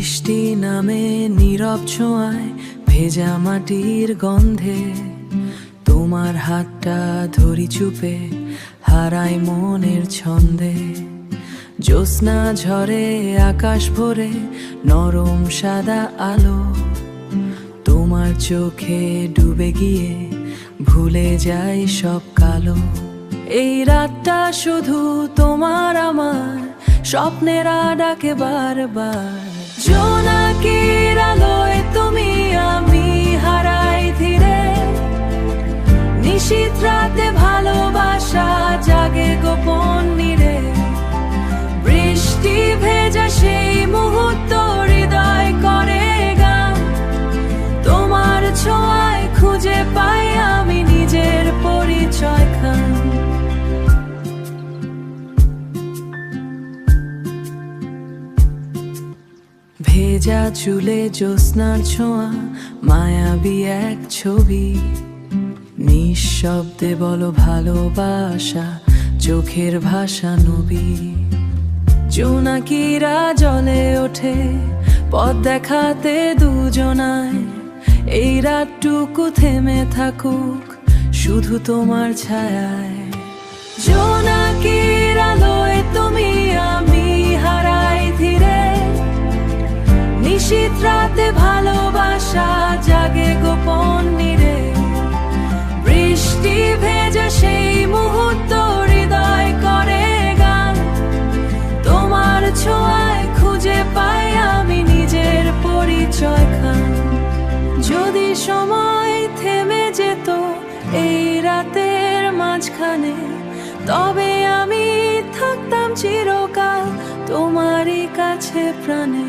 বৃষ্টি নামে নীরব ছোঁয়ায় ভেজা মাটির গন্ধে তোমার হাতটা ধরি চুপে হারাই মনের ছন্দে। জ্যোৎস্না ঝরে আকাশ ভরে নরম সাদা আলো, তোমার চোখে ডুবে গিয়ে ভুলে যাই সব কালো। এই রাতটা শুধু তোমার আমার স্বপ্নের ডাকে বারবার। জোনাকির আলোয় তুমি আমি হারাই ধীরে, নিশীথ রাতে ভালোবাসা জাগে গোপন নীড়ে। বৃষ্টি ভেজা সেই মুহূর্ত হৃদয় করে গান, তোমার ছোঁয়ায় খুঁজে পাই আমি নিজের পরিচয় খান। ভেজা চুলে জ্যোৎস্নার ছোঁয়া মায়াবী এক ছবি, নিঃশব্দে বলো ভালোবাসা চোখের ভাষা নবী। জোনাকিরা জলে ওঠে পথ দেখাতে দুজনায়, এই রাতটুকু থেমে থাকুক শুধু তোমার ছায়ায়। জোনাকির আলোয় তুমি আমি হারাই ধীরে, নিশীথ রাতে ভালোবাসা জাগে গোপন নীড়ে। বৃষ্টি ভেজা সেই মুহূর্ত হৃদয় করে গান, তোমার ছোঁয়ায় খুঁজে পাই আমি নিজের পরিচয় খান। যদি সময় থেমে যেত এই রাতের মাঝখানে, তবে আমি থাকতাম চিরকাল তোমারই কাছে প্রাণে।